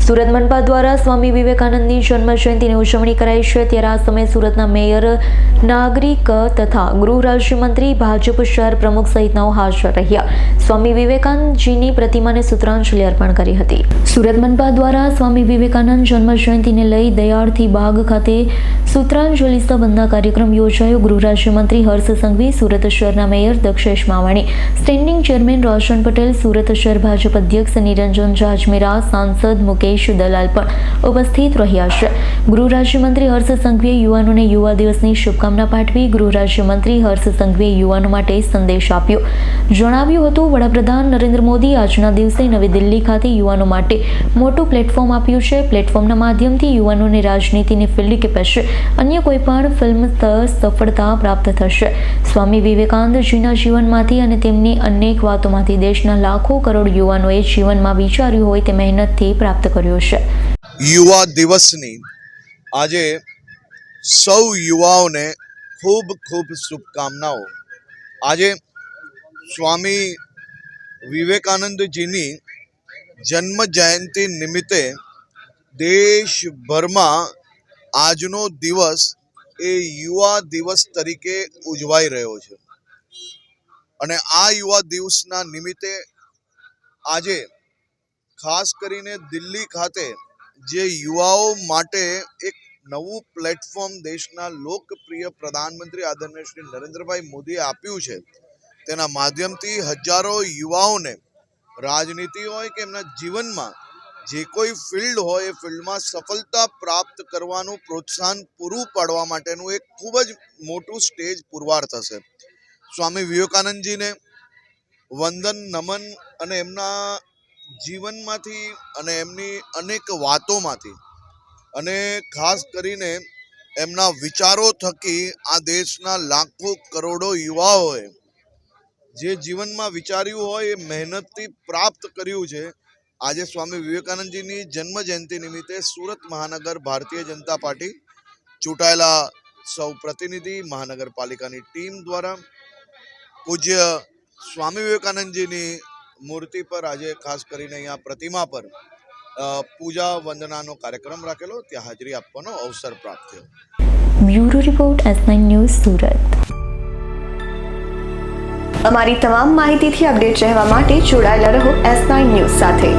સુરત મનપા દ્વારા સ્વામી વિવેકાનંદની જન્મ જયંતિની ઉજવણી કરાઈ છે। ત્યારે આ સમયે સુરતના મેયર, નાગરિક તથા ગૃહ રાજ્યમંત્રી, ભાજપ શહેર પ્રમુખ સહિતનાઓ હાજર રહ્યા। સ્વામી વિવેકાનંદજીની પ્રતિમાને સૂત્રાંજલિ અર્પણ કરી હતી। સુરત મનપા દ્વારા સ્વામી વિવેકાનંદ જન્મ જયંતિને લઈ દયાળથી બાગ ખાતે સૂત્રાંજલિ સંબંધના કાર્યક્રમ યોજાયો। ગૃહ રાજ્યમંત્રી હર્ષ સંઘવી, સુરત શહેરના mayor Dakshesh Mavani, standing chairman Roshan Patel, Surat શહેર ભાજપ અધ્યક્ષ નિરંજન જાજમેરા, સાંસદ મુકેશ દલાલ પણ ઉપસ્થિત રહ્યા છે। ગૃહ રાજ્યમંત્રી હર્ષ સંઘવીએ યુવાનોને યુવા દિવસની શુભકામના પાઠવી। ગૃહ રાજ્યમંત્રી હર્ષ સંઘવીએ યુવાનો માટે સંદેશ આપ્યો। જણાવ્યું હતું, વડાપ્રધાન નરેન્દ્ર મોદી આજના દિવસે નવી દિલ્હી ખાતે યુવાનો માટે મોટું પ્લેટફોર્મ આપ્યું છે। પ્લેટફોર્મના માધ્યમથી યુવાનોને રાજનીતિની ફિલ્ડ કે પછી અન્ય કોઈ પણ ફિલ્મ સફળતા પ્રાપ્ત થશે। સ્વામી વિવેકાનંદજીના જીવનમાંથી અને તેમની અનેક વાતોમાંથી દેશના લાખો કરોડ યુવાનોએ જીવનમાં વિચાર્યું હોય તે મહેનતથી પ્રાપ્ત કર્યો છે। યુવા દિવસની આજે સૌ યુવાઓને ખૂબ ખૂબ શુભકામનાઓ। આજે સ્વામી વિવેકાનંદજીની જન્મ જયંતિ નિમિત્તે દેશભરમાં આજનો દિવસ એ યુવા દિવસ તરીકે ઉજવાઈ રહ્યો છે અને આ યુવા દિવસના નિમિત્તે આજે ખાસ કરીને દિલ્હી ખાતે જે યુવાઓ માટે એક નવું પ્લેટફોર્મ દેશના લોકપ્રિય પ્રધાનમંત્રી આદરણીય શ્રી નરેન્દ્રભાઈ મોદીએ આપ્યું છે, તેના માધ્યમથી હજારો યુવાઓને રાજનીતિ હોય કે એમના જીવનમાં જે કોઈ ફિલ્ડ હોય એ ફિલ્ડમાં સફળતા પ્રાપ્ત કરવાનું પ્રોત્સાહન પૂરું પાડવા માટેનું એક ખૂબ જ મોટું સ્ટેજ પુરવાર થશે। સ્વામી વિવેકાનંદજીને વંદન, નમન અને એમના જીવનમાંથી અને એમની અનેક વાતોમાંથી અને ખાસ કરીને એમના વિચારો થકી આ દેશના લાખો કરોડો યુવાઓએ જે જીવનમાં વિચાર્યું હોય એ મહેનતથી પ્રાપ્ત કર્યું છે। આજે સ્વામી વિવેકાનંદજીની જન્મ જયંતિ નિમિત્તે સુરત મહાનગર ભારતીય જનતા પાર્ટી ચૂંટાયેલા સૌ પ્રતિનિધિ, મહાનગરપાલિકાની ટીમ દ્વારા પૂજ્ય સ્વામી વિવેકાનંદજીની મૂર્તિ પર આજે ખાસ કરીને અહીંયા પ્રતિમા પર પૂજા વંદનાનો કાર્યક્રમ રાખેલો, ત્યાં હાજરી આપવાનો અવસર પ્રાપ્ત થયો। Bureau report, S9 news, Surat. અમારી તમામ માહિતીથી અપડેટ રહેવા માટે જોડાયેલા રહો S9 ન્યૂઝ સાથે।